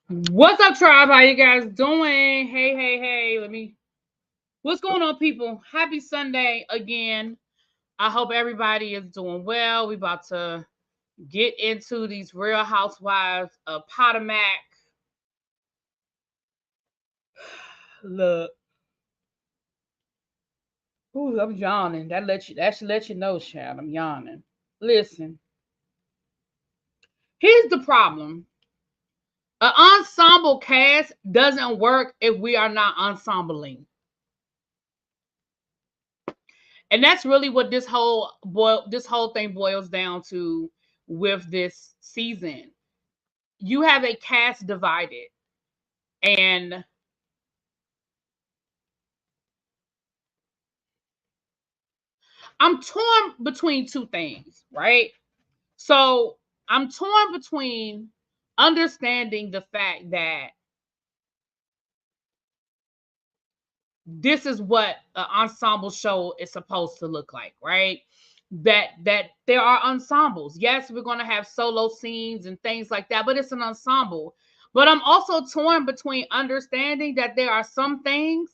What's up, tribe? How you guys doing? Hey. What's going on, people? Happy Sunday again. I hope everybody is doing well. We about to get into these Real Housewives of Potomac. Look, ooh, I'm yawning. That should let you know, Chad. I'm yawning. Listen, here's the problem. An ensemble cast doesn't work if we are not ensembling. And that's really what this whole thing boils down to with this season. You have a cast divided, and I'm torn between two things, right? So I'm torn between understanding the fact that this is what an ensemble show is supposed to look like, right? That there are ensembles. Yes, we're going to have solo scenes and things like that, but it's an ensemble. But I'm also torn between understanding that there are some things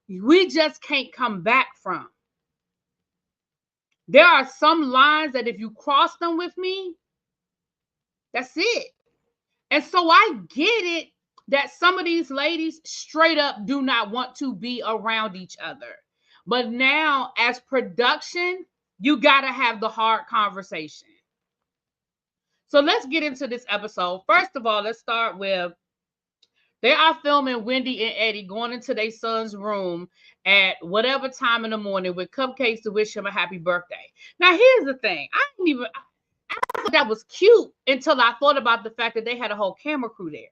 we just can't come back from. There are some lines that if you cross them with me, that's it. And so I get it that some of these ladies straight up do not want to be around each other. But now, as production, you got to have the hard conversation. So let's get into this episode. First of all, let's start with they are filming Wendy and Eddie going into their son's room at whatever time in the morning with cupcakes to wish him a happy birthday. Now, here's the thing. I thought that was cute until I thought about the fact that they had a whole camera crew there.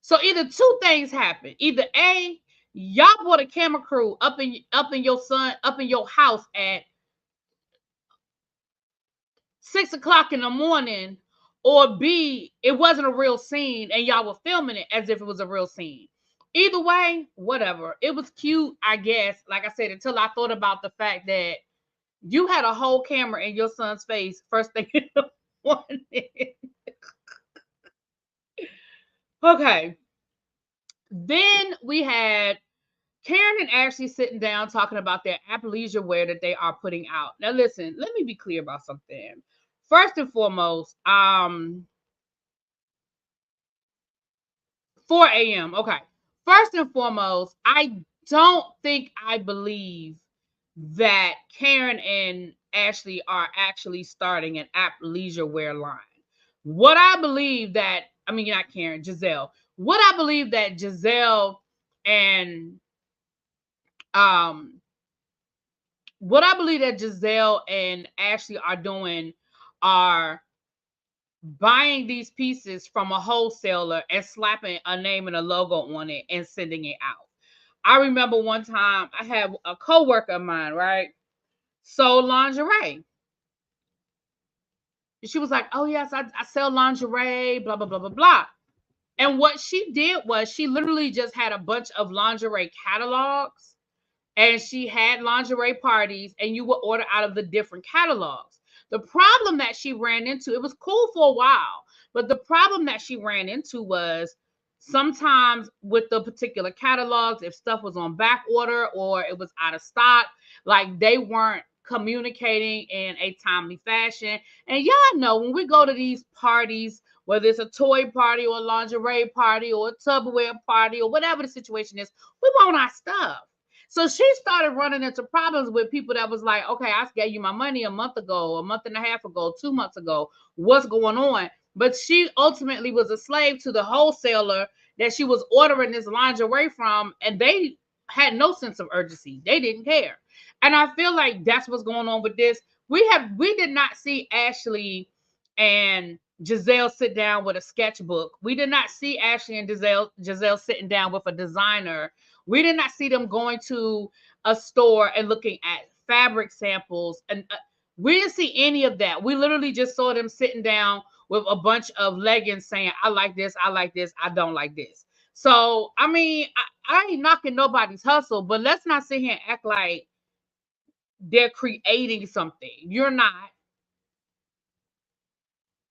So either two things happen. Either A, y'all brought a camera crew up in your house at 6 o'clock in the morning, or B, it wasn't a real scene and y'all were filming it as if it was a real scene. Either way, whatever. It was cute, I guess. Like I said, until I thought about the fact that you had a whole camera in your son's face first thing in the morning. Okay. Then we had Karen and Ashley sitting down talking about their athleisure wear that they are putting out. Now, listen, let me be clear about something. First and foremost, 4 a.m. Okay. First and foremost, I don't think I believe that Karen and Ashley are actually starting an athleisure wear line. What I believe that, I mean, not Karen, Giselle. What I believe that Giselle and um what I believe that Giselle and Ashley are doing are buying these pieces from a wholesaler and slapping a name and a logo on it and sending it out. I remember one time I had a coworker of mine, right? Sold lingerie. And she was like, oh, yes, I sell lingerie, blah, blah, blah, blah, blah. And what she did was she literally just had a bunch of lingerie catalogs, and she had lingerie parties, and you would order out of the different catalogs. The problem that she ran into, it was cool for a while, but the problem that she ran into was sometimes with the particular catalogs, if stuff was on back order or it was out of stock, like they weren't communicating in a timely fashion. And y'all know when we go to these parties, whether it's a toy party or a lingerie party or a Tupperware party or whatever the situation is, we want our stuff. So she started running into problems with people that was like, okay, I gave you my money a month ago, a month and a half ago, 2 months ago. What's going on? But she ultimately was a slave to the wholesaler that she was ordering this lingerie from, and they had no sense of urgency. They didn't care. And I feel like that's what's going on with this. We did not see Ashley and Giselle sit down with a sketchbook. We did not see Ashley and Giselle sitting down with a designer. We did not see them going to a store and looking at fabric samples. And we didn't see any of that. We literally just saw them sitting down with a bunch of leggings saying, I like this, I don't like this. So, I mean, I ain't knocking nobody's hustle, but let's not sit here and act like they're creating something. You're not.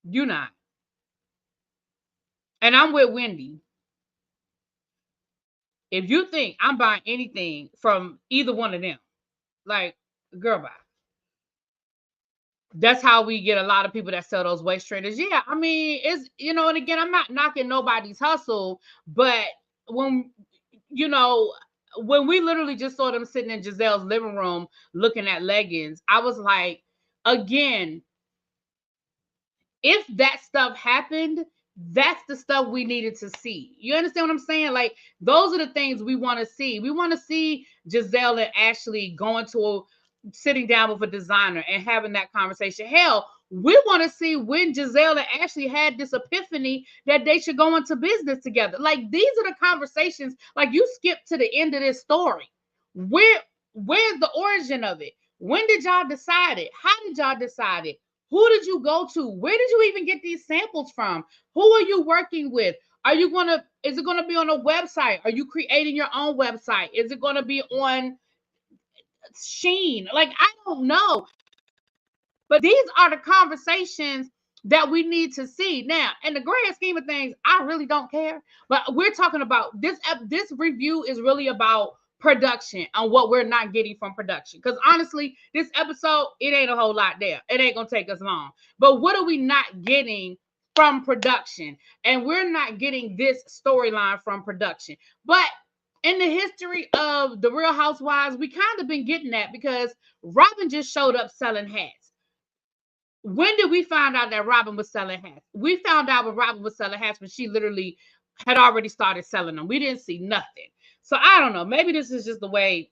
You're not. And I'm with Wendy. If you think I'm buying anything from either one of them, like, girl, bye. That's how we get a lot of people that sell those waist trainers. Yeah, I mean, it's, and again, I'm not knocking nobody's hustle, but when you know, when we literally just saw them sitting in Giselle's living room looking at leggings, I was like, again, if that stuff happened, that's the stuff we needed to see. You understand what I'm saying? Like, those are the things we want to see. We want to see Giselle and Ashley going to sitting down with a designer and having that conversation. Hell, we want to see when Giselle and Ashley had this epiphany that they should go into business together. Like, these are the conversations. Like, you skip to the end of this story. Where's the origin of it? When did y'all decide it? How did y'all decide it? Who did you go to? Where did you even get these samples from? Who are you working with? Is it gonna be on a website? Are you creating your own website? Is it gonna be on Sheen? Like, I don't know. But these are the conversations that we need to see. Now, in the grand scheme of things, I really don't care. But we're talking about this review is really about production and what we're not getting from production. Because honestly, this episode, it ain't a whole lot there. It ain't gonna take us long. But what are we not getting from production? And we're not getting this storyline from production. But in the history of the Real Housewives, we kind of been getting that because Robin just showed up selling hats. When did we find out that Robin was selling hats? We found out when Robin was selling hats when she literally had already started selling them. We didn't see nothing. So I don't know. Maybe this is just the way,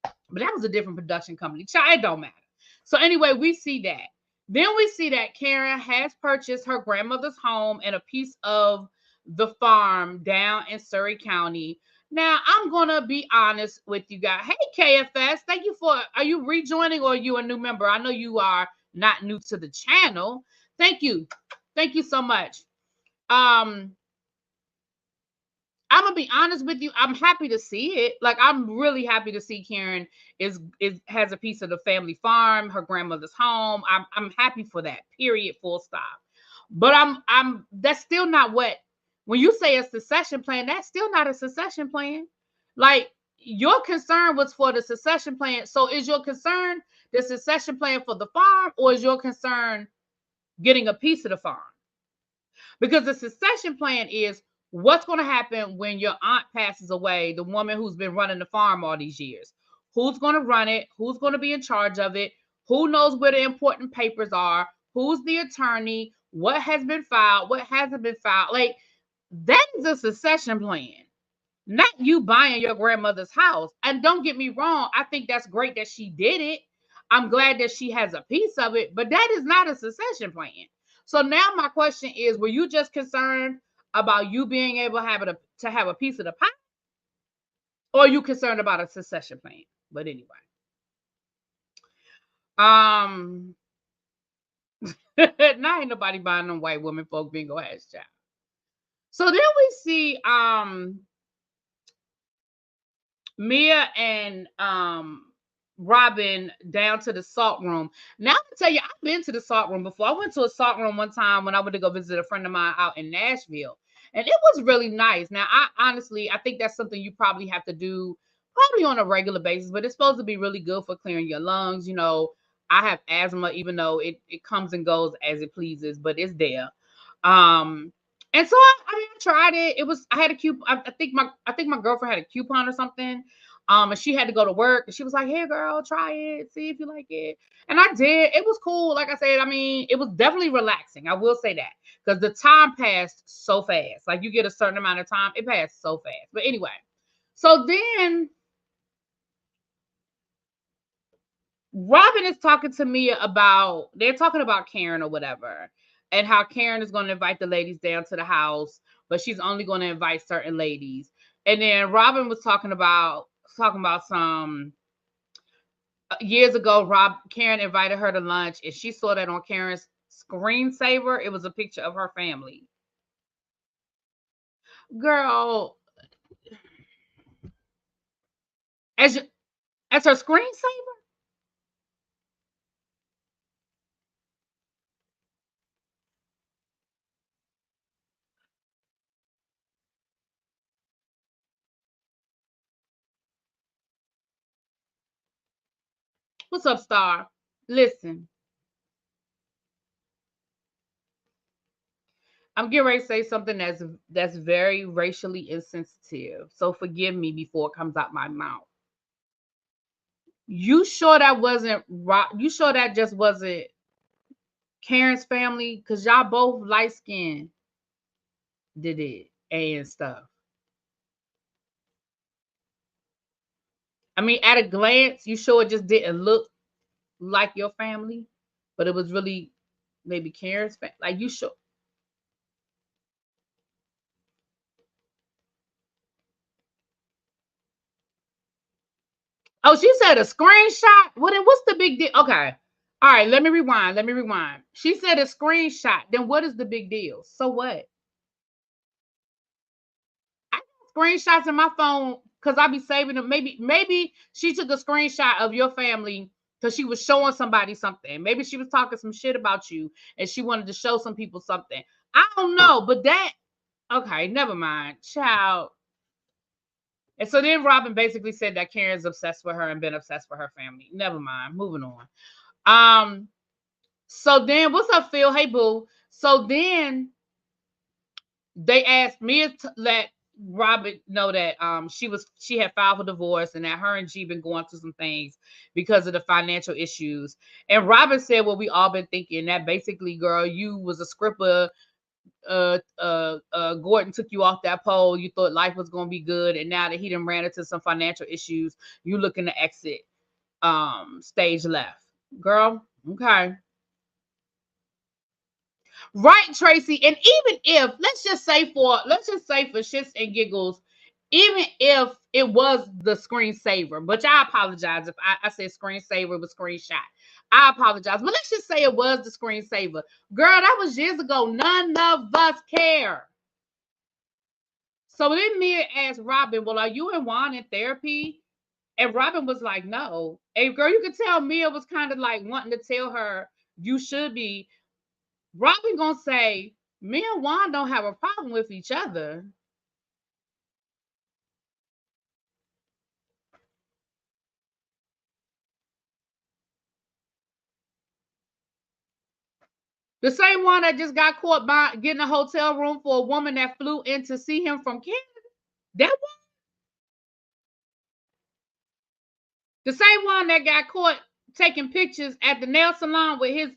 but that was a different production company. It don't matter. So anyway, we see that. Then we see that Karen has purchased her grandmother's home and a piece of the farm down in Surrey County. Now, I'm going to be honest with you guys. Hey, KFS, thank you are you rejoining or are you a new member? I know you are not new to the channel. Thank you. Thank you so much. I'm gonna be honest with you. I'm happy to see it. Like, I'm really happy to see Karen is has a piece of the family farm, her grandmother's home. I'm happy for that. Period. Full stop. But I'm that's still not what, when you say a succession plan, that's still not a succession plan. Like, your concern was for the succession plan. So is your concern the succession plan for the farm, or is your concern getting a piece of the farm? Because the succession plan is what's going to happen when your aunt passes away, the woman who's been running the farm all these years. Who's going to run it? Who's going to be in charge of it? Who knows where the important papers are? Who's the attorney? What has been filed? What hasn't been filed? Like, that is a succession plan, not you buying your grandmother's house. And don't get me wrong, I think that's great that she did it. I'm glad that she has a piece of it, but that is not a succession plan. So now my question is, were you just concerned about you being able to have a piece of the pie? Or are you concerned about a succession plan? But anyway. Now ain't nobody buying them white women folk bingo hats, child. So then we see Mia and Robin down to the salt room. Now, I'm gonna tell you, I've been to the salt room before. I went to a salt room one time when I went to go visit a friend of mine out in Nashville, and it was really nice. Now, I think that's something you probably have to do probably on a regular basis, but it's supposed to be really good for clearing your lungs. I have asthma, even though it comes and goes as it pleases, but it's there. And so I tried it. I had a coupon. I think my girlfriend had a coupon or something. And she had to go to work, and she was like, "Hey, girl, try it, see if you like it." And I did. It was cool. Like I said, it was definitely relaxing. I will say that, because the time passed so fast. Like, you get a certain amount of time, it passed so fast. But anyway, so then Robin is talking to me they're talking about Karen or whatever, and how Karen is going to invite the ladies down to the house, but she's only going to invite certain ladies. And then Robin was talking about some years ago, Karen invited her to lunch, and she saw that on Karen's screensaver. It was a picture of her family. Girl, as her screensaver. What's up, Star? Listen, I'm getting ready to say something that's very racially insensitive. So forgive me before it comes out my mouth. You sure that wasn't right? You sure that just wasn't Karen's family? Cause y'all both light skinned did it and stuff. I mean, at a glance, you sure it just didn't look like your family, but it was really maybe Karen's family. Like you sure? Oh, she said a screenshot. Well, then what's the big deal? Okay. All right, let me rewind. Let me rewind. She said a screenshot. Then what is the big deal? So what? I got screenshots in my phone because I be saving them. Maybe she took a screenshot of your family because she was showing somebody something. Maybe she was talking some shit about you and she wanted to show some people something. I don't know, but that okay, never mind. Child. And so then Robin basically said that Karen's obsessed with her and been obsessed with her family. Never mind. Moving on. Um, so then what's up, Phil? Hey boo. So then they asked me to let Robin know that she had filed for divorce and that her and G been going through some things because of the financial issues. And Robin said what we all been thinking, that basically, girl, you was a scripper. Gordon took you off that pole. You thought life was gonna be good, and now that he done ran into some financial issues, you looking to exit stage left. Girl, okay. Right, Tracy. And even if let's just say for shits and giggles, even if it was the screensaver, but I apologize if I said screensaver with screenshot. I apologize. But let's just say it was the screensaver. Girl, that was years ago. None of us care. So then Mia asked Robin, well, are you and Juan in therapy? And Robin was like, no. And girl, you could tell Mia was kind of like wanting to tell her you should be. Robin gonna say, me and Juan don't have a problem with each other. The same one that just got caught by getting a hotel room for a woman that flew in to see him from Canada. That one. The same one that got caught taking pictures at the nail salon with his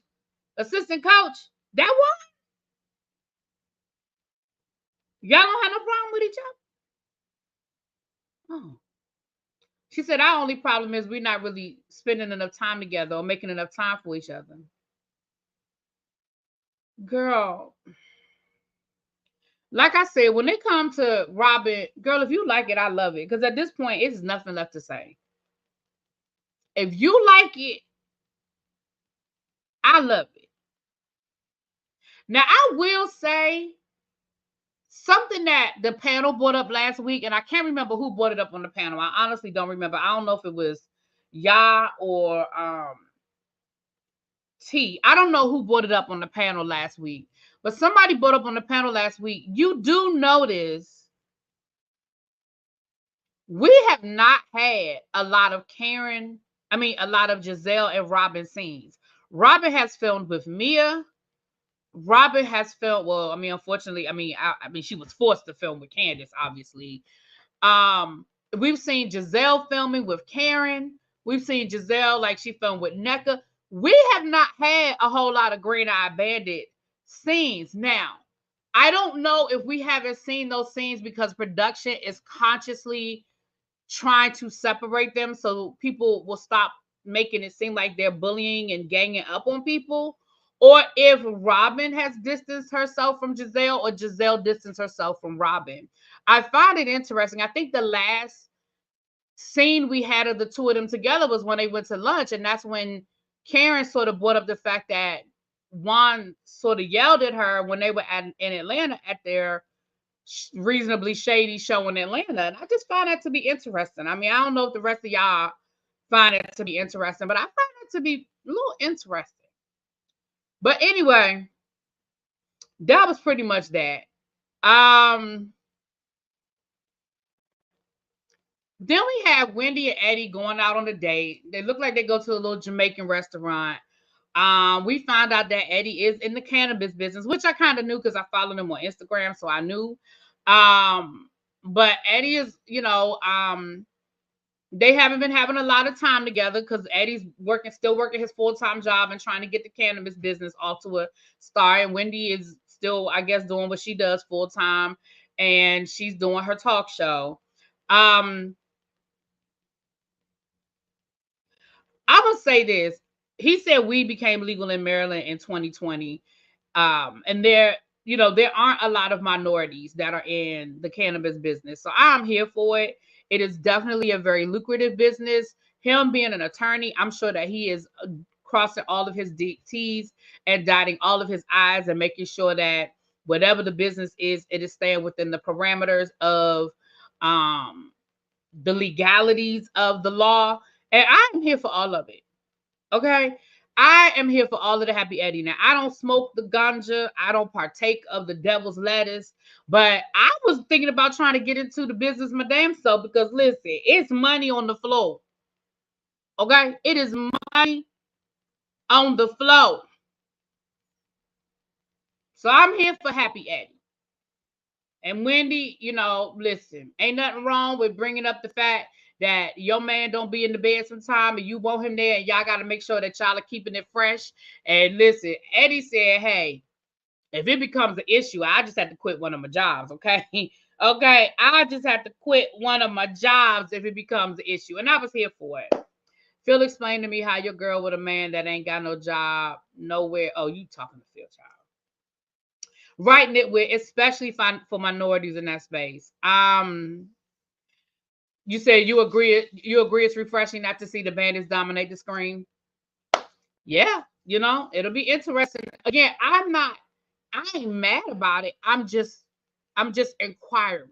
assistant coach. That one. Y'all don't have no problem with each other. Oh. She said our only problem is we're not really spending enough time together or making enough time for each other. Girl, like I said, when it comes to Robin, girl, if you like it, I love it. Because at this point, it's nothing left to say. If you like it, I love it. Now, I will say something that the panel brought up last week, and I can't remember who brought it up on the panel. I honestly don't remember. I don't know if it was Ya or T. I don't know who brought it up on the panel last week, but somebody brought up on the panel last week. You do notice we have not had a lot of a lot of Giselle and Robin scenes. Robin has filmed with Mia. Robin has filmed, well, I mean, unfortunately, she was forced to film with Candace, obviously. We've seen Giselle filming with Karen. We've seen Giselle like she filmed with NECA. We have not had a whole lot of Green Eye Bandit scenes. Now, I don't know if we haven't seen those scenes because production is consciously trying to separate them so people will stop making it seem like they're bullying and ganging up on people, or if Robin has distanced herself from Giselle or Giselle distanced herself from Robin. I find it interesting. I think the last scene we had of the two of them together was when they went to lunch, and that's when Karen sort of brought up the fact that Juan sort of yelled at her when they were in Atlanta at their reasonably shady show in Atlanta. And I just find that to be interesting. I mean, I don't know if the rest of y'all find it to be interesting, but I find it to be a little interesting. But anyway, that was pretty much that. Then we have Wendy and Eddie going out on a date. They look like they go to a little Jamaican restaurant. We found out that Eddie is in the cannabis business, which I kind of knew because I followed him on Instagram, so I knew. But Eddie is, they haven't been having a lot of time together because Eddie's still working his full-time job and trying to get the cannabis business off to a start. And Wendy is still, I guess, doing what she does full-time, and she's doing her talk show. I will say this. He said weed became legal in Maryland in 2020. And there aren't a lot of minorities that are in the cannabis business. So I'm here for it. It is definitely a very lucrative business. Him being an attorney, I'm sure that he is crossing all of his T's and dotting all of his I's and making sure that whatever the business is, it is staying within the parameters of um, the legalities of the law. And I'm here for all of it. Okay. I am here for all of the happy Eddie. Now, I don't smoke the ganja. I don't partake of the devil's lettuce. But I was thinking about trying to get into the business my damn self because, listen, it's money on the floor. Okay? It is money on the floor. So I'm here for happy Eddie. And Wendy, listen, ain't nothing wrong with bringing up the fact that your man don't be in the bed sometime and you want him there and y'all got to make sure that y'all are keeping it fresh. And listen, Eddie said, hey, if it becomes an issue, I just have to quit one of my jobs, okay? Okay, I just have to quit one of my jobs if it becomes an issue. And I was here for it. Phil explained to me how your girl with a man that ain't got no job, nowhere. Oh, you talking to Phil, child. Writing it with, especially for minorities in that space. You said you agree it's refreshing not to see the bandits dominate the screen. Yeah, it'll be interesting. Again, I ain't mad about it. I'm just inquiring.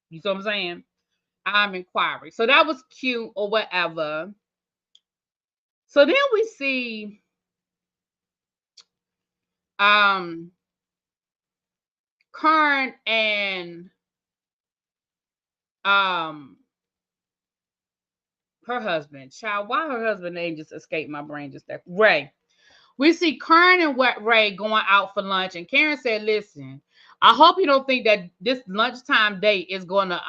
You see what I'm saying? I'm inquiring. So that was cute or whatever. So then we see Kern and her husband. Child, why her husband name just escaped my brain just that? Ray. We see Kern and Ray going out for lunch, and Karen said, "Listen, I hope you don't think that this lunchtime date is gonna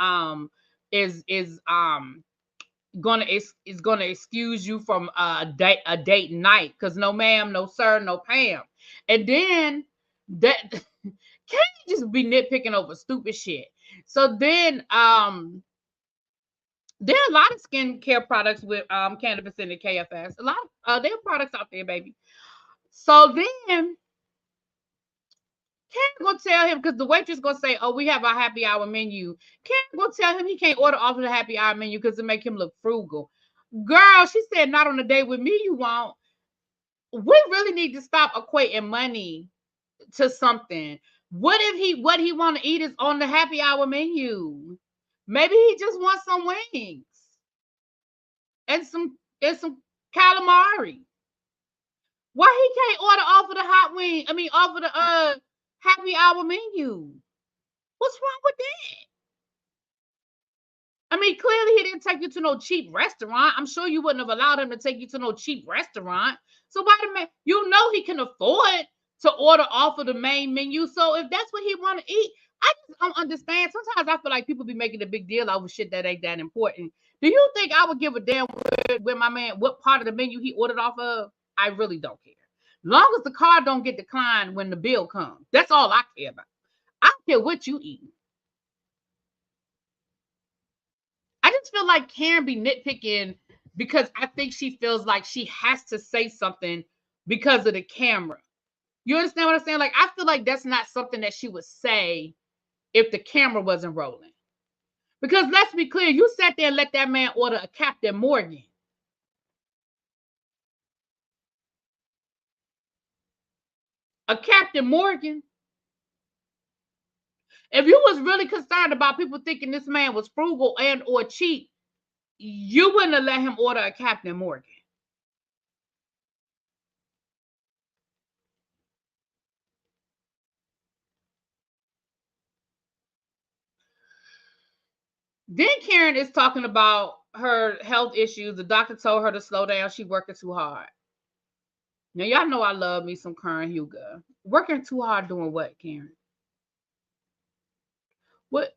excuse you from a date night, because no ma'am, no sir, no Pam." And then that can't just be nitpicking over stupid shit. So then there are a lot of skincare products with cannabis in the KFS. A lot of there are products out there, baby. So then Karen gonna tell him, because the waitress gonna say, "Oh, we have our happy hour menu." Karen gonna tell him he can't order off of the happy hour menu because it make him look frugal. Girl, she said, "Not on a date with me, you won't." We really need to stop equating money to something. What if what he want to eat is on the happy hour menu? Maybe he just wants some wings and some calamari. Why he can't order off of the hot wing? I mean, off of the happy hour menu. What's wrong with that? I mean, clearly he didn't take you to no cheap restaurant. I'm sure you wouldn't have allowed him to take you to no cheap restaurant. So why the man? He can afford to order off of the main menu. So if that's what he want to eat, I just don't understand. Sometimes I feel like people be making a big deal over shit that ain't that important. Do you think I would give a damn where my man, what part of the menu he ordered off of? I really don't care. Long as the card don't get declined when the bill comes. That's all I care about. I don't care what you eat. I just feel like Karen be nitpicking because I think she feels like she has to say something because of the camera. You understand what I'm saying? Like, I feel like that's not something that she would say if the camera wasn't rolling. Because let's be clear, you sat there and let that man order a Captain Morgan. A Captain Morgan. If you was really concerned about people thinking this man was frugal and or cheap, you wouldn't have let him order a Captain Morgan. Then Karen is talking about her health issues. The doctor told her to slow down. She's working too hard. Now, y'all know I love me some Karen Hugo. Working too hard doing what, Karen? What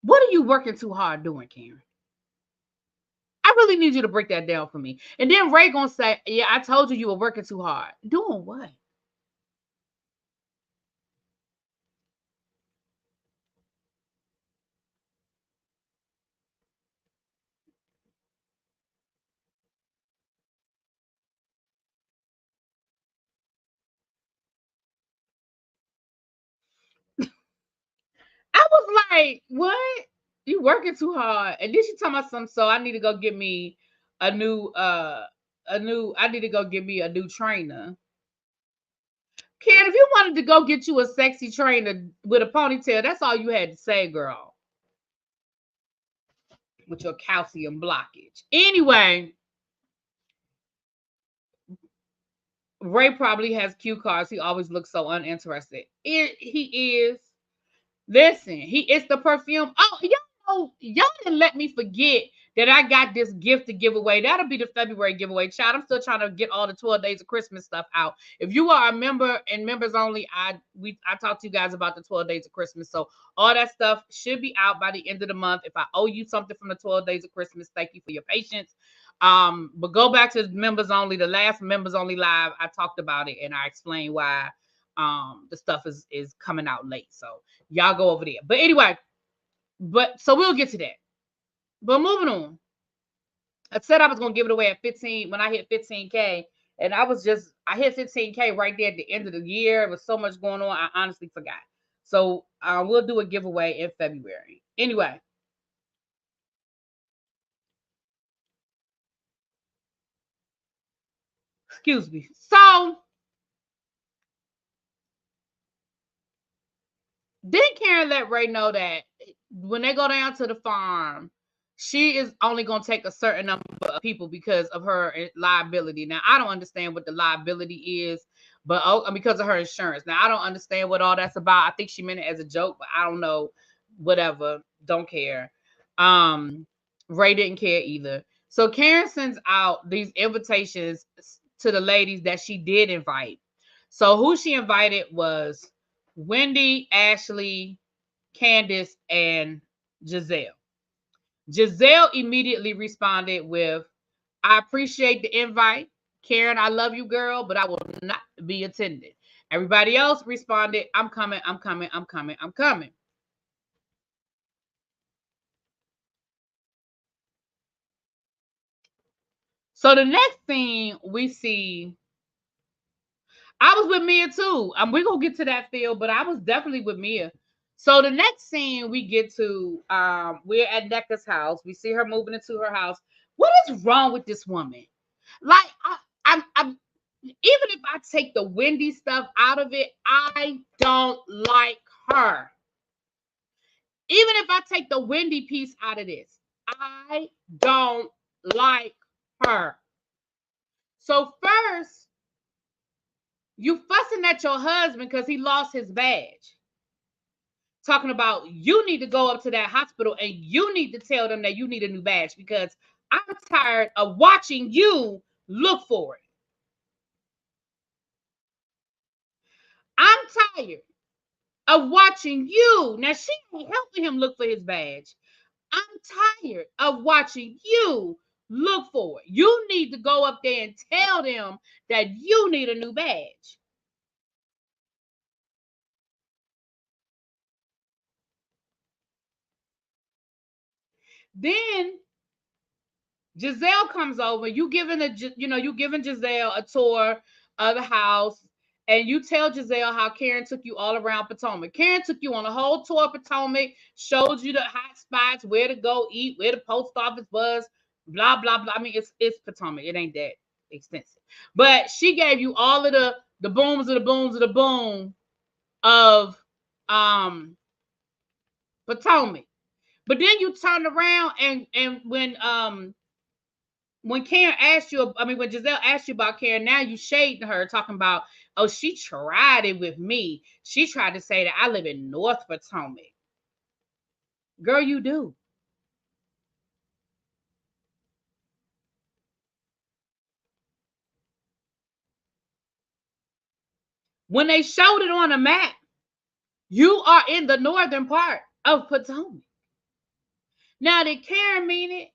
What are you working too hard doing, Karen? I really need you to break that down for me. And then Ray gonna say, yeah, I told you you were working too hard. Doing what? I was like, what? You working too hard. And then she talking about something, so I need to go get me a new I need to go get me a new trainer. Karen, if you wanted to go get you a sexy trainer with a ponytail, that's all you had to say, girl. With your calcium blockage. Anyway, Ray probably has cue cards. He always looks so uninterested. He is. Listen, he is the perfume. Oh, y'all didn't let me forget that I got this gift to give away. That'll be the February giveaway. Child, I'm still trying to get all the 12 days of Christmas stuff out. If you are a member and members only, I talked to you guys about the 12 days of Christmas. So all that stuff should be out by the end of the month. If I owe you something from the 12 days of Christmas, thank you for your patience. But go back to members only. The last members only live, I talked about it and I explained why the stuff is coming out late. So y'all go over there. But anyway, so we'll get to that. But moving on. I said I was gonna give it away at 15 when I hit 15K. And I hit 15K right there at the end of the year. There was so much going on, I honestly forgot. So we'll do a giveaway in February. Anyway. Excuse me. So then Karen let Ray know that when they go down to the farm, she is only going to take a certain number of people because of her liability. Now, I don't understand what the liability is, but because of her insurance. Now, I don't understand what all that's about. I think she meant it as a joke, but I don't know. Whatever. Don't care. Ray didn't care either. So Karen sends out these invitations to the ladies that she did invite. So who she invited was Wendy, Ashley, Candace, and Giselle. Giselle immediately responded with, I appreciate the invite. Karen, I love you, girl, but I will not be attending. Everybody else responded, I'm coming, I'm coming, I'm coming, I'm coming. So the next thing we see, I was with Mia too. We're going to get to that field, but I was definitely with Mia. So the next scene we get to, we're at NECA's house. We see her moving into her house. What is wrong with this woman? Like, I'm even if I take the Wendy stuff out of it, I don't like her. Even if I take the Wendy piece out of this, I don't like her. So first, you fussing at your husband because he lost his badge. Talking about you need to go up to that hospital and you need to tell them that you need a new badge because I'm tired of watching you look for it. I'm tired of watching you. Now, she ain't helping him look for his badge. I'm tired of watching you look for it. You need to go up there and tell them that you need a new badge. Then Giselle comes over. You giving Giselle a tour of the house, and you tell Giselle how Karen took you all around Potomac. Karen took you on a whole tour of Potomac, showed you the hot spots, where to go eat, where the post office was, blah blah blah. I mean, it's Potomac. It ain't that extensive, but she gave you all of the booms of the booms of the boom of Potomac. But then you turn around and when Karen asked you, when Giselle asked you about Karen, now you shading her, talking about, oh, she tried it with me. She tried to say that I live in North Potomac. Girl, you do. When they showed it on a map, you are in the northern part of Potomac. Now, did Karen mean it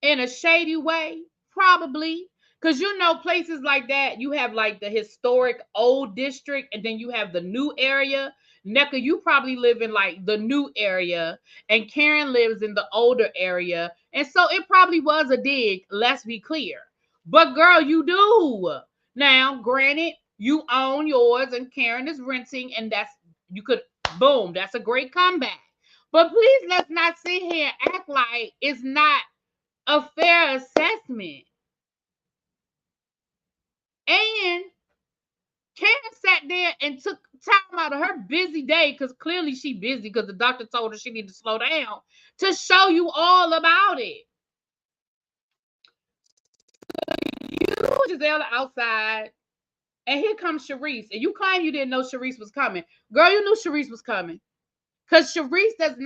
in a shady way? Probably. Because you know, places like that, you have like the historic old district, and then you have the new area. Neka, you probably live in like the new area, and Karen lives in the older area. And so it probably was a dig, let's be clear. But girl, you do. Now, granted, you own yours, and Karen is renting, and that's, you could, boom, that's a great comeback. But please, let's not sit here and act like it's not a fair assessment. And Karen sat there and took time out of her busy day, because clearly she busy, because the doctor told her she need to slow down, to show you all about it. You, Giselle, outside, and here comes Sharice, and you claim you didn't know Sharice was coming. Girl, you knew Sharice was coming, because Sharice does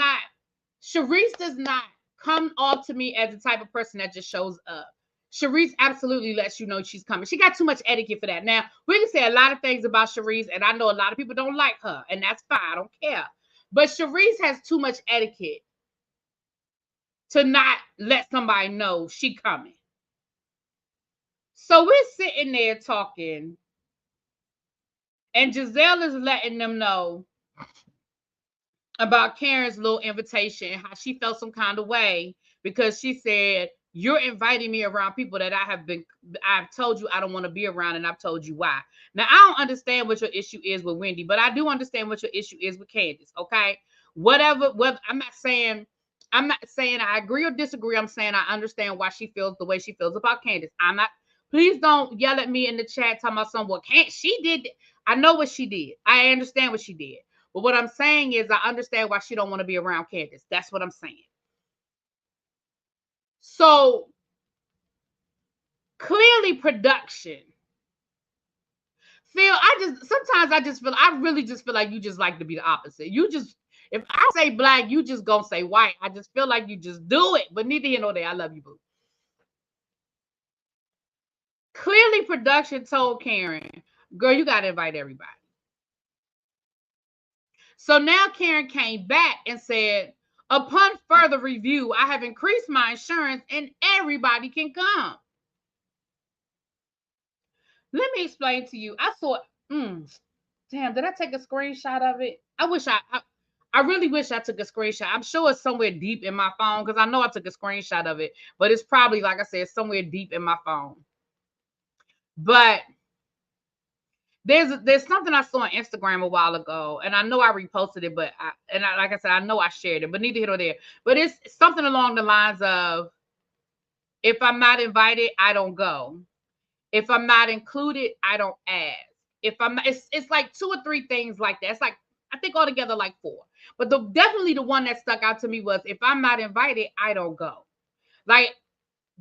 not come off to me as the type of person that just shows up. Sharice absolutely lets you know she's coming. She got too much etiquette for that. Now, we can say a lot of things about Sharice, and I know a lot of people don't like her, and that's fine. I don't care. But Sharice has too much etiquette to not let somebody know she coming. So we're sitting there talking, and Giselle is letting them know about Karen's little invitation, how she felt some kind of way because she said, "You're inviting me around people that I've told you I don't want to be around, and I've told you why." Now, I don't understand what your issue is with Wendy, but I do understand what your issue is with Candace. Okay, whatever. I'm not saying I agree or disagree. I'm saying I understand why she feels the way she feels about Candace. I'm not. Please don't yell at me in the chat talking about something. Well, can't she did? I know what she did. I understand what she did. But what I'm saying is I understand why she don't want to be around Candace. That's what I'm saying. So clearly production. Phil, I really just feel like you just like to be the opposite. You just, if I say black, you just gonna say white. I just feel like you just do it. But neither here nor there. I love you, boo. Clearly production told Karen, girl, you gotta invite everybody. So now Karen came back and said, upon further review, I have increased my insurance and everybody can come. Let me explain to you. I saw, damn, did I take a screenshot of it? I really wish I took a screenshot. I'm sure it's somewhere deep in my phone, because I know I took a screenshot of it, but it's probably, like I said, somewhere deep in my phone. But there's something I saw on Instagram a while ago, and I know I reposted it, but like I said, I know I shared it, but neither here nor there. But it's something along the lines of, if I'm not invited, I don't go. If I'm not included, I don't ask. If I'm not, it's like two or three things like that. It's like, I think altogether like four. But definitely the one that stuck out to me was, if I'm not invited, I don't go. Like,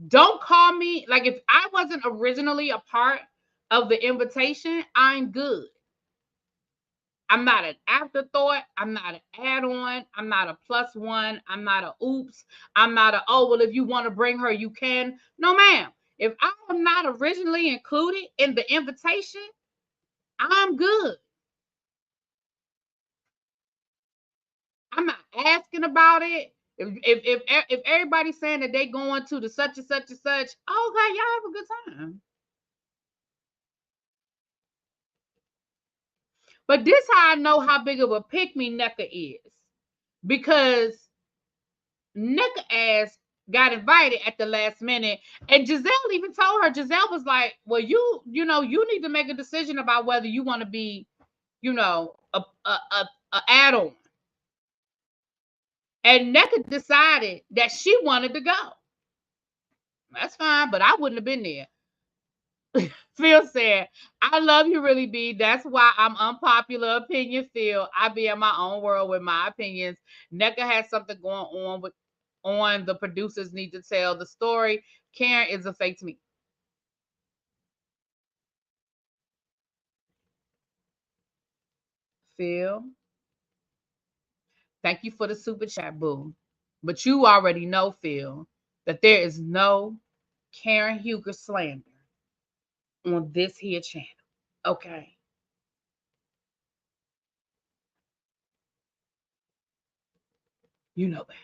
don't call me. Like, if I wasn't originally a part of the invitation, I'm good. I'm not an afterthought. I'm not an add-on. I'm not a plus one. I'm not a oops. I'm not a, oh, well, if you want to bring her, you can. No, ma'am. If I am not originally included in the invitation, I'm good. I'm not asking about it. If everybody's saying that they going to the such and such and such, okay, y'all have a good time. But this how I know how big of a pick me Neka is, because Neka ass got invited at the last minute, and Giselle even told her. Giselle was like, "Well, you need to make a decision about whether you want to be, a add-on." And Neka decided that she wanted to go. That's fine, but I wouldn't have been there. Phil said, I love you, really, B. That's why I'm unpopular opinion, Phil. I be in my own world with my opinions. Neka has something going on the producers need to tell the story. Karen is a fake to me. Phil, thank you for the super chat, boo. But you already know, Phil, that there is no Karen Huger slander on this here channel. Okay. You know better.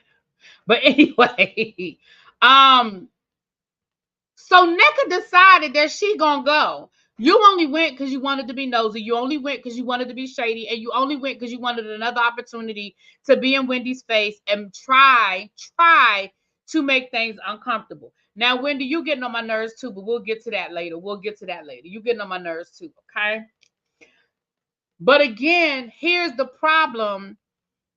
But anyway, so Nneka decided that she gonna go. You only went because you wanted to be nosy. You only went because you wanted to be shady, and you only went because you wanted another opportunity to be in Wendy's face and try to make things uncomfortable. Now, Wendy, you getting on my nerves too, but we'll get to that later. You getting on my nerves too, okay? But again, here's the problem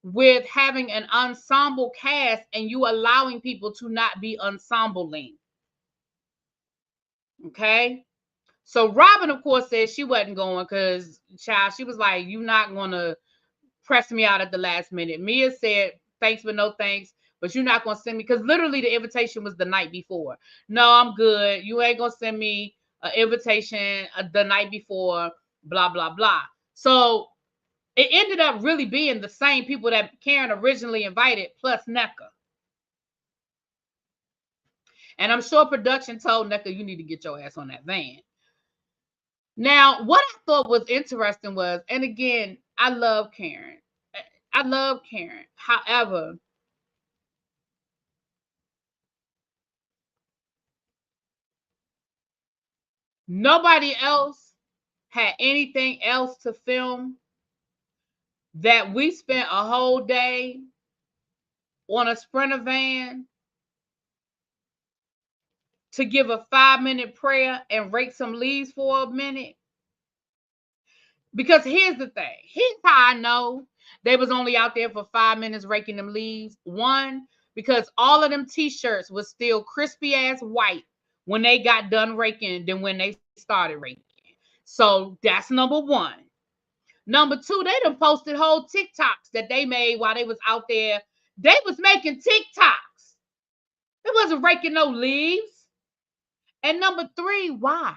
with having an ensemble cast and you allowing people to not be ensembling. Okay? So Robin, of course, said she wasn't going because, child, she was like, you're not going to press me out at the last minute. Mia said, thanks, but no thanks. But you're not going to send me, because literally the invitation was the night before. No, I'm good. You ain't going to send me an invitation the night before, blah, blah, blah. So it ended up really being the same people that Karen originally invited, plus Nneka. And I'm sure production told Nneka, you need to get your ass on that van. Now, what I thought was interesting was, and again, I love Karen. However, nobody else had anything else to film that we spent a whole day on a Sprinter van to give a 5-minute prayer and rake some leaves for a minute. Because here's the thing. Here's how I know they was only out there for 5 minutes raking them leaves. One, because all of them t-shirts was still crispy ass white when they got done raking than when they started raking. So that's number one. Number two, they done posted whole TikToks that they made while they was out there. They was making TikToks. It wasn't raking no leaves. And number three, why?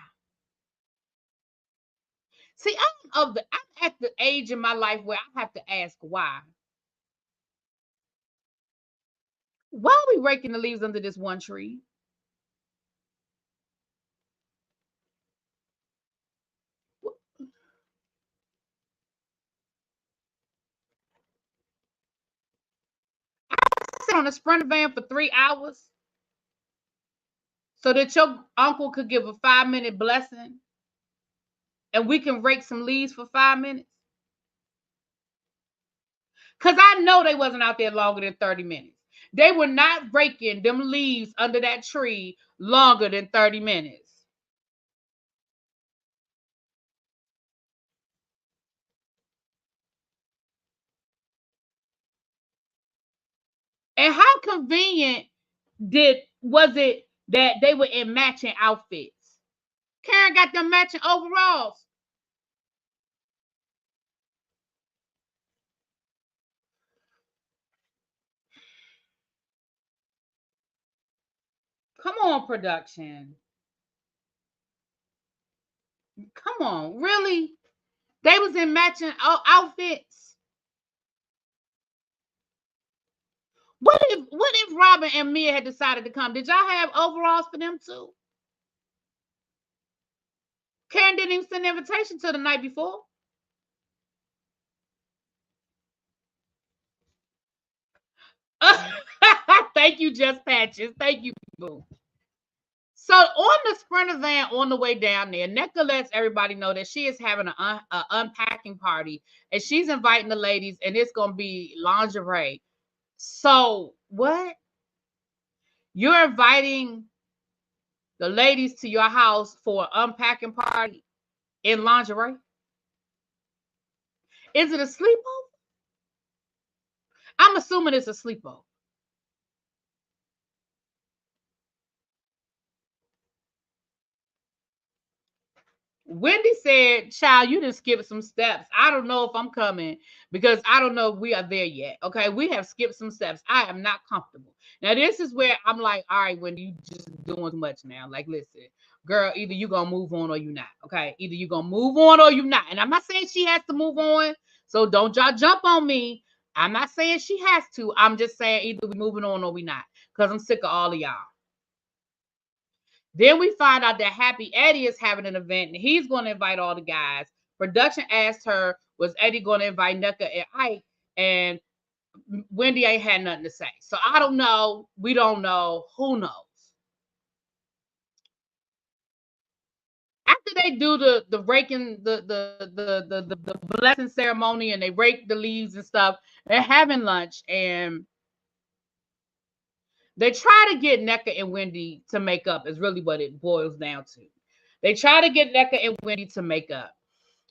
See, I'm at the age in my life where I have to ask why. Why are we raking the leaves under this one tree? I sat on a Sprinter van for 3 hours so that your uncle could give a 5-minute blessing and we can rake some leaves for 5 minutes. Because I know they wasn't out there longer than 30 minutes. They were not raking them leaves under that tree longer than 30 minutes. And how convenient was it that they were in matching outfits? Karen got them matching overalls. Come on, production. Come on, really? They was in matching outfits. What if Robin and Mia had decided to come? Did y'all have overalls for them too? Karen didn't even send an invitation till the night before. Thank you, Just Patches. Thank you, boo. So on the Sprinter van on the way down there, Nneka lets everybody know that she is having an unpacking party and she's inviting the ladies and it's going to be lingerie. So what? You're inviting the ladies to your house for an unpacking party in lingerie? Is it a sleepover? I'm assuming it's a sleepover. Wendy said, child, you didn't skip some steps. I don't know if I'm coming because I don't know if we are there yet. Okay, we have skipped some steps. I am not comfortable. Now, this is where I'm like, all right, Wendy, you just doing too much now. Like, listen, girl, either you going to move on or you not. Okay, either you going to move on or you not. And I'm not saying she has to move on. So don't y'all jump on me. I'm not saying she has to. I'm just saying either we moving on or we not. Because I'm sick of all of y'all. Then we find out that Happy Eddie is having an event and he's going to invite all the guys. Production asked her, was Eddie going to invite Nneka and Ike? And Wendy ain't had nothing to say. So I don't know. We don't know. Who knows? After they do the raking the blessing ceremony and they rake the leaves and stuff, they're having lunch and they try to get Nneka and Wendy to make up, is really what it boils down to. They try to get Nneka and Wendy to make up.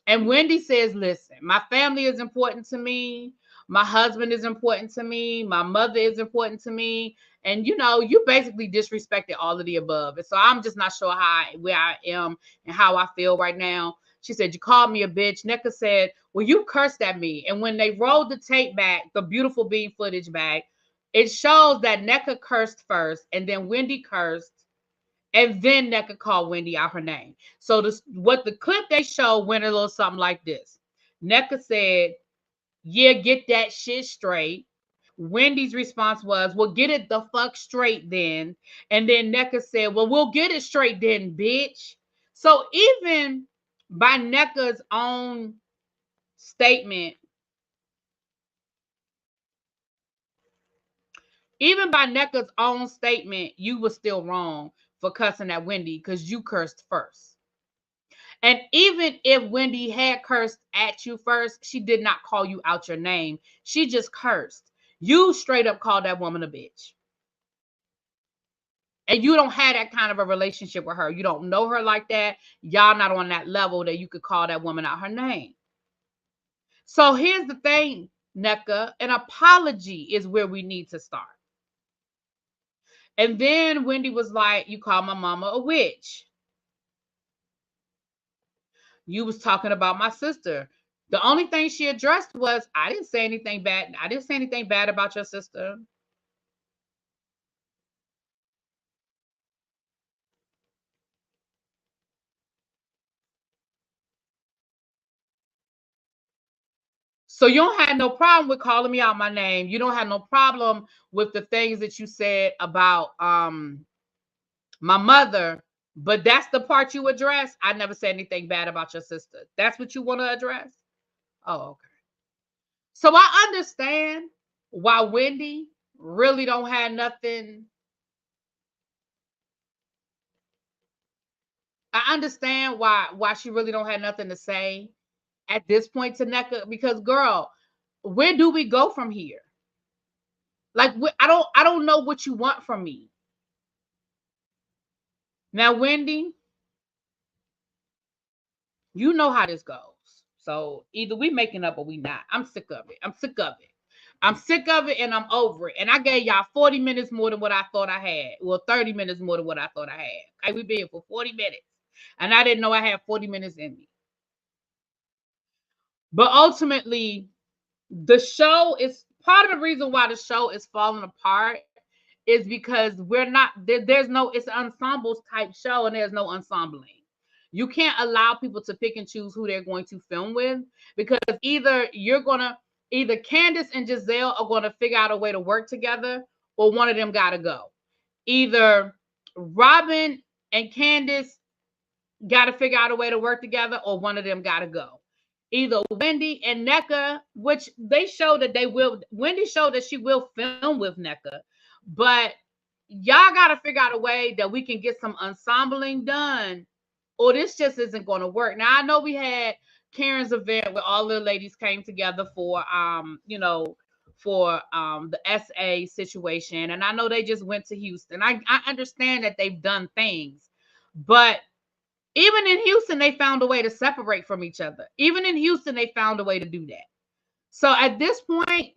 And Wendy says, listen, my family is important to me. My husband is important to me. My mother is important to me. And, you know, you basically disrespected all of the above. And so I'm just not sure where I am and how I feel right now. She said, you called me a bitch. Nneka said, well, you cursed at me. And when they rolled the tape back, the beautiful bean footage back, it shows that Nneka cursed first and then Wendy cursed. And then Nneka called Wendy out her name. So what the clip they show went a little something like this. Nneka said, yeah, get that shit straight. Wendy's response was, well, get it the fuck straight then. And then Nneka said, well, we'll get it straight then, bitch. So even by Nneka's own statement, you were still wrong for cussing at Wendy because you cursed first. And even if Wendy had cursed at you first, she did not call you out your name. She just cursed. You straight up called that woman a bitch. And you don't have that kind of a relationship with her. You don't know her like that. Y'all not on that level that you could call that woman out her name. So here's the thing, Nneka, an apology is where we need to start. And then Wendy was like, you called my mama a witch. You was talking about my sister. The only thing she addressed was, I didn't say anything bad. I didn't say anything bad about your sister. So you don't have no problem with calling me out my name. You don't have no problem with the things that you said about my mother, but that's the part you address. I never said anything bad about your sister. That's what you want to address? Oh, okay. So I understand why Wendy really don't have nothing. I understand why she really don't have nothing to say at this point to Nneka, because girl, where do we go from here? Like I don't know what you want from me. Now, Wendy, you know how this goes. So either we making up or we not. I'm sick of it. I'm sick of it. I'm sick of it and I'm over it. And I gave y'all 40 minutes more than what I thought I had. Well, 30 minutes more than what I thought I had. Okay, we've been here for 40 minutes. And I didn't know I had 40 minutes in me. But ultimately, the show is part of the reason why the show is falling apart is because we're not there's no, it's an ensembles type show and there's no ensembling. You can't allow people to pick and choose who they're going to film with, because either Candace and Giselle are going to figure out a way to work together, or one of them got to go. Either Robin and Candace got to figure out a way to work together, or one of them got to go. Either Wendy and Nneka, which they show that they will. Wendy showed that she will film with Nneka, but y'all got to figure out a way that we can get some ensembling done, or this just isn't going to work. Now I know we had Karen's event where all the ladies came together for the SA situation, and I know they just went to Houston. I understand that they've done things, but even in Houston, they found a way to separate from each other. Even in Houston, they found a way to do that. So at this point,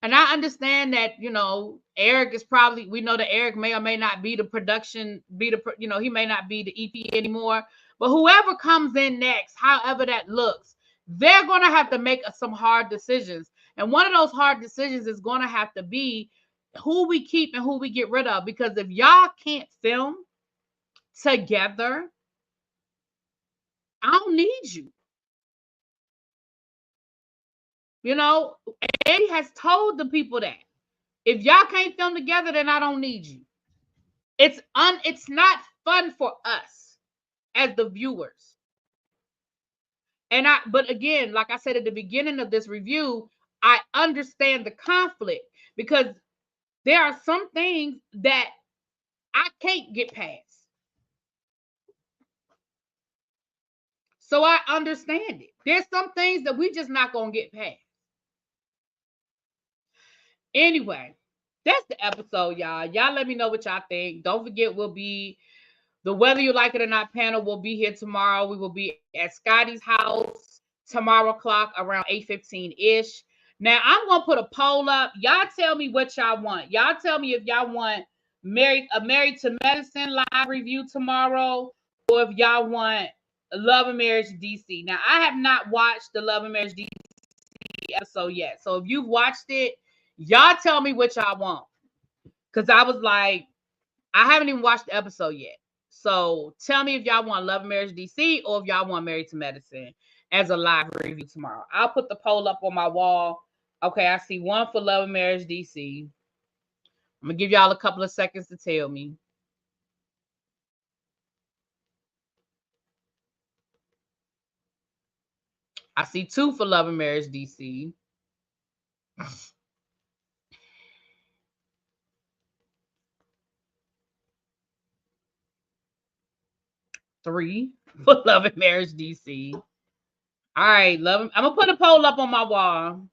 and I understand that, Eric is probably, we know that Eric may or may not be the production, he may not be the EP anymore. But whoever comes in next, however that looks, they're going to have to make some hard decisions. And one of those hard decisions is going to have to be who we keep and who we get rid of. Because if y'all can't film together, I don't need you. You know, Eddie has told the people that if y'all can't film together, then I don't need you. It's not fun for us as the viewers. But again, like I said at the beginning of this review, I understand the conflict because there are some things that I can't get past. So I understand it. There's some things that we just not gonna get past. Anyway, that's the episode, y'all. Y'all let me know what y'all think. Don't forget, the Whether You Like It or Not panel will be here tomorrow. We will be at Scotty's house tomorrow clock around 8:15-ish. Now, I'm going to put a poll up. Y'all tell me what y'all want. Y'all tell me if y'all want Married to Medicine live review tomorrow or if y'all want Love and Marriage DC. Now, I have not watched the Love and Marriage DC episode yet. So if you've watched it, y'all tell me what y'all want. Because I was like, I haven't even watched the episode yet. So tell me if y'all want Love and Marriage DC or if y'all want Married to Medicine as a live review tomorrow. I'll put the poll up on my wall. Okay, I see one for Love and Marriage DC. I'm going to give y'all a couple of seconds to tell me. I see two for Love and Marriage DC. Three for Love and Marriage DC. All right, I'm going to put a poll up on my wall.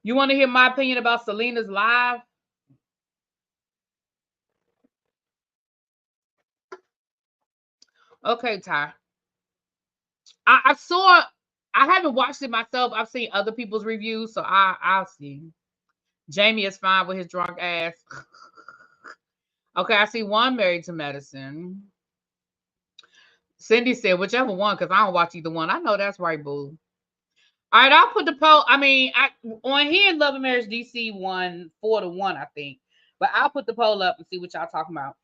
You want to hear my opinion about Selena's live? Okay, Ty. I haven't watched it myself. I've seen other people's reviews, so I'll see. Jamie is fine with his drunk ass. Okay, I see one Married to Medicine. Cindy said whichever one, because I don't watch either one. I know that's right, boo. All right, I'll put the poll. I mean, on here, Love and Marriage DC won 4-1, I think. But I'll put the poll up and see what y'all talking about.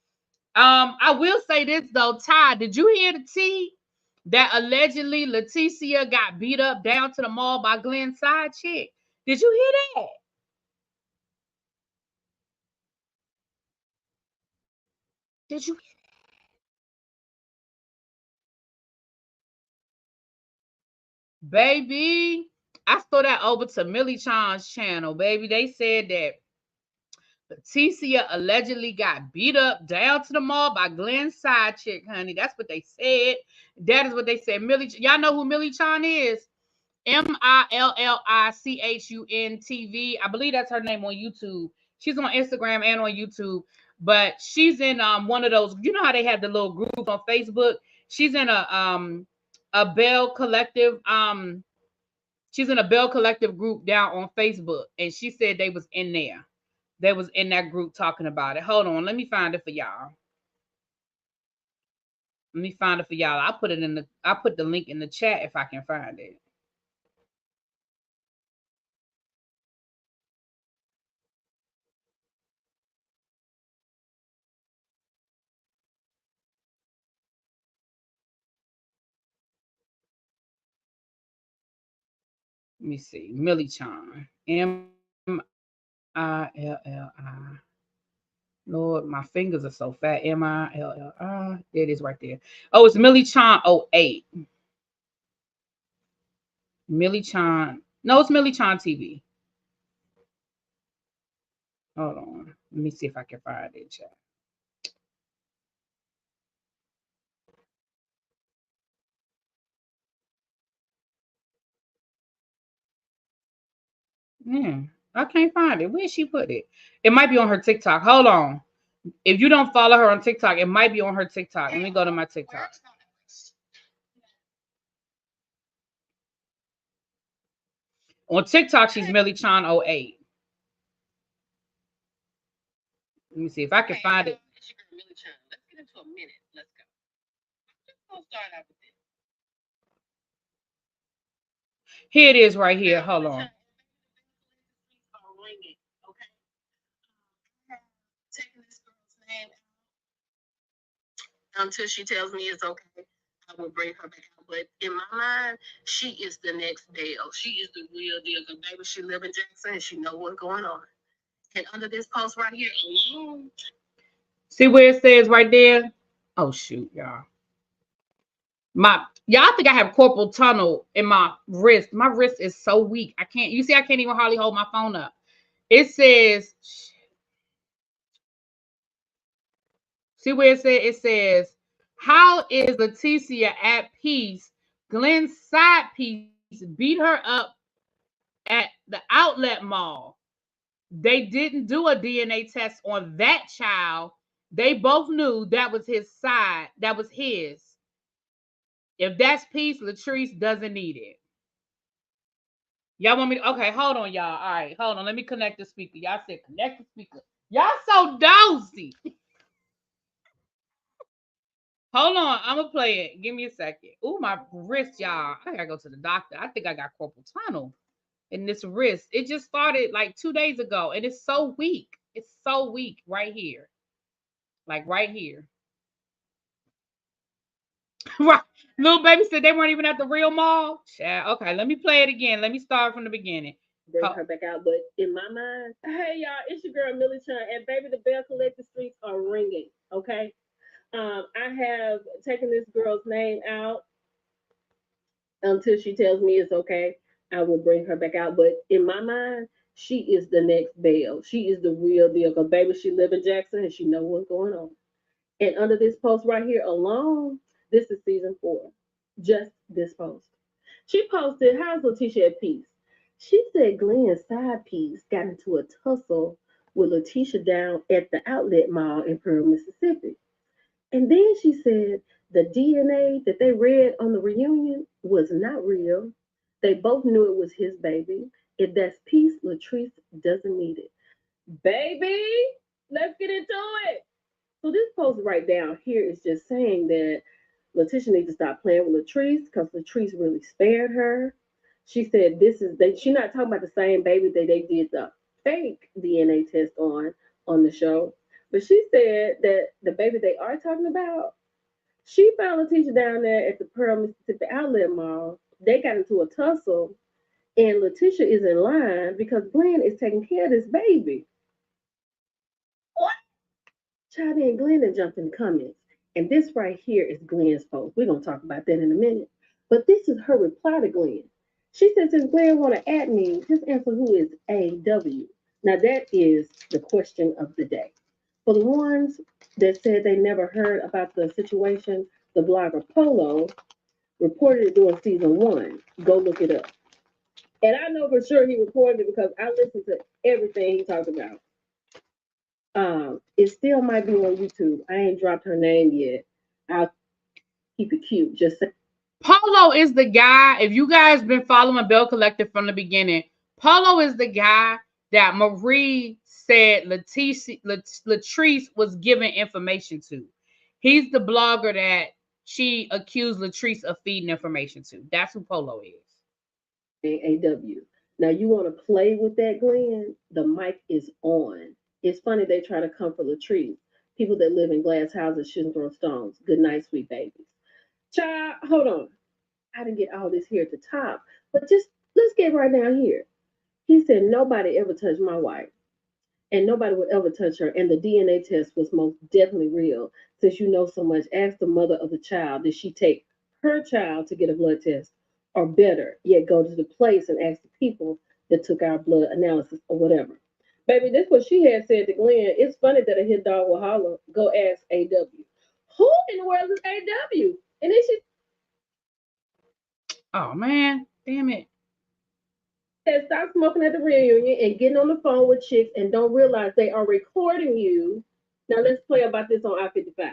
I will say this though, Ty, did you hear the tea that allegedly Leticia got beat up down to the mall by Glenn's side chick? Did you hear that? Did you? Baby, I saw that over to Millie Chan's channel, baby. They said that Leticia allegedly got beat up down to the mall by Glenn's side chick, honey. That's what they said. That is what they said. Y'all know who Millie Chan is? Millichun TV. I believe that's her name on YouTube. She's on Instagram and on YouTube, but she's in one of those. You know how they have the little group on Facebook? She's in a Bell Collective. She's in a Bell Collective group down on Facebook, and she said they was in there. They was in that group talking about it. Hold on, let me find it for y'all. Let me find it for y'all. I'll put the link in the chat if I can find it. Let me see. Millie Chan. Milli. Lord, my fingers are so fat. Milli. There it is right there. Oh, it's Millie Chan 08. Millie Chan. No, it's Millie Chan TV. Hold on. Let me see if I can find it, chat. Yeah, I can't find it. Where she put it? It might be on her TikTok. Hold on. If you don't follow her on TikTok, it might be on her TikTok. Let me go to my TikTok. On TikTok, she's Millie Chan 08. Let me see if I can find it. Let's get into a minute. Let's go. Let's start out with this. Here it is right here. Hold on. Taking this girl's name until she tells me it's okay. I will bring her back out. but in my mind, she is the next Dale. She is the real deal. Because baby, she live in Jackson and she know what's going on. And under this post right here alone, see where it says right there? Oh shoot, y'all. Y'all think I have corporal tunnel in my wrist. My wrist is so weak. I can't even hardly hold my phone up. It says, see where it says? It says, how is Leticia at peace? Glenn's side piece beat her up at the outlet mall. They didn't do a DNA test on that child. They both knew that was his side. That was his. If that's peace, Latrice doesn't need it. Y'all want me to? Okay, hold on, y'all. All right, hold on. Let me connect the speaker. Y'all said connect the speaker. Y'all so dozy. Hold on, I'm gonna play it. Give me a second. Ooh, my wrist, y'all. I gotta go to the doctor. I think I got corporal tunnel in this wrist. It just started like 2 days ago, and it's so weak. It's so weak right here, like right here. Right. Little baby said they weren't even at the real mall. Yeah, okay, let me play it again. Let me start from the beginning. Bring her back out. But in my mind, hey y'all, it's your girl Millie Chun, and baby, the bell collector streets are ringing. Okay, I have taken this girl's name out until she tells me it's okay. I will bring her back out. But in my mind, she is the next Belle. She is the real deal. Cause baby, she live in Jackson and she know what's going on. And under this post right here alone, this is season 4. Just this post. She posted, how's Leticia at peace? She said Glenn's side piece got into a tussle with Leticia down at the outlet mall in Pearl, Mississippi. And then she said the DNA that they read on the reunion was not real. They both knew it was his baby. If that's peace, Latrice doesn't need it. Baby, let's get into it. So this post right down here is just saying that Leticia needs to stop playing with Latrice because Latrice really spared her. She said this is they she's not talking about the same baby that they did the fake DNA test on the show. But she said that the baby they are talking about, she found Leticia down there at the Pearl, Mississippi Outlet Mall. They got into a tussle, and Leticia is in line because Glenn is taking care of this baby. What? Child and Glenn and jumped in the comments. And this right here is Glenn's post. We're gonna talk about that in a minute. But this is her reply to Glenn. She says, since Glenn wanna add me, just answer who is AW. Now that is the question of the day. For the ones that said they never heard about the situation, the blogger Polo reported it during season 1. Go look it up. And I know for sure he reported it because I listened to everything he talked about. It still might be on YouTube. I ain't dropped her name yet. I'll keep it cute. Just say. Polo is the guy. If you guys been following Bell Collective from the beginning, Polo is the guy that Marie said Latrice was giving information to. He's the blogger that she accused Latrice of feeding information to. That's who Polo is. AW. Now you want to play with that, Glenn? The mic is on. It's funny they try to comfort Latrice. People that live in glass houses shouldn't throw stones. Good night, sweet babies. Child, hold on. I didn't get all this here at the top, but just let's get right down here. He said nobody ever touched my wife, and nobody would ever touch her. And the DNA test was most definitely real. Since you know so much, ask the mother of the child, did she take her child to get a blood test? Or better yet, go to the place and ask the people that took our blood analysis or whatever. Baby, that's what she had said to Glenn. It's funny that a hit dog will holler, go ask AW. Who in the world is AW? And then she Oh man, damn it. said, stop smoking at the reunion and getting on the phone with chicks and don't realize they are recording you. Now let's play about this on I-55.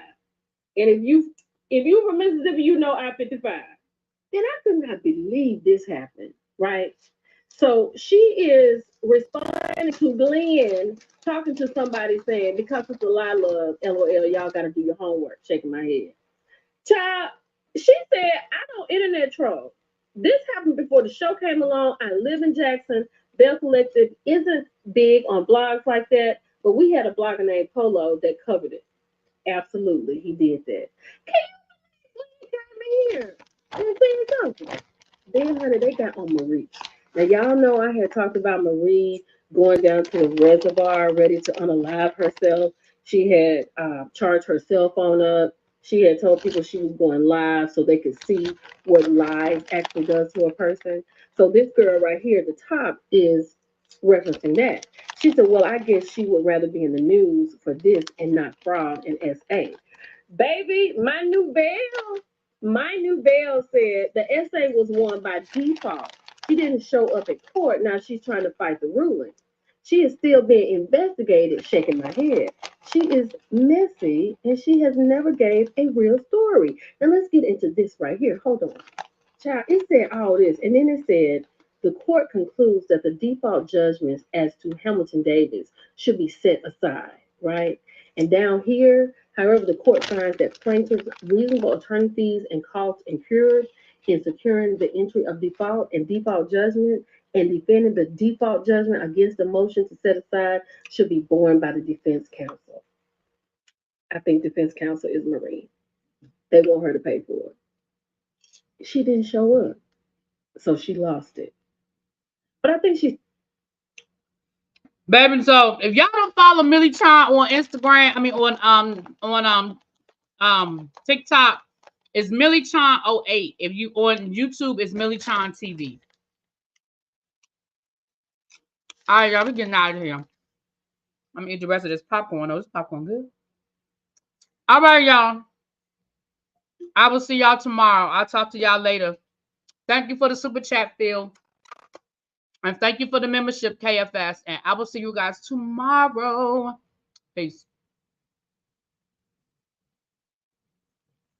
And if you from Mississippi, you know I-55. Then I could not believe this happened, right? So she is responding to Glenn talking to somebody saying, because it's a lie, love, LOL, y'all gotta do your homework, shaking my head. Child, she said, I don't internet troll. This happened before the show came along. I live in Jackson. Bell Collective isn't big on blogs like that, but we had a blogger named Polo that covered it. Absolutely, he did that. Can you believe when he came here? I'm saying something. Then, honey, they got on Marie. Now, y'all know I had talked about Marie going down to the reservoir ready to unalive herself. She had charged her cell phone up. She had told people she was going live so they could see what live actually does to a person. So this girl right here at the top is referencing that. She said, well, I guess she would rather be in the news for this and not fraud and SA. Baby, my new bell said the essay was won by default. She didn't show up at court. Now she's trying to fight the ruling. She is still being investigated, shaking my head. She is messy and she has never gave a real story. Now let's get into this right here. Hold on. Child, it said all this, and then it said the court concludes that the default judgments as to Hamilton Davis should be set aside, right? And down here, however, the court finds that plaintiff's reasonable attorney fees and costs incurred in securing the entry of default and default judgment and defending the default judgment against the motion to set aside should be borne by the defense counsel. I think defense counsel is Marie. They want her to pay for it. She didn't show up, so she lost it. But I think she. Baby, so if y'all don't follow Millie Chan on Instagram, I mean on TikTok, it's Millie Chan 08. If you on YouTube, it's Millie Chan TV. All right, y'all, we getting out of here. I'm gonna eat the rest of this popcorn. Oh, this popcorn good. All right, y'all. I will see y'all tomorrow. I'll talk to y'all later. Thank you for the super chat, Phil. And thank you for the membership, KFS. And I will see you guys tomorrow. Peace.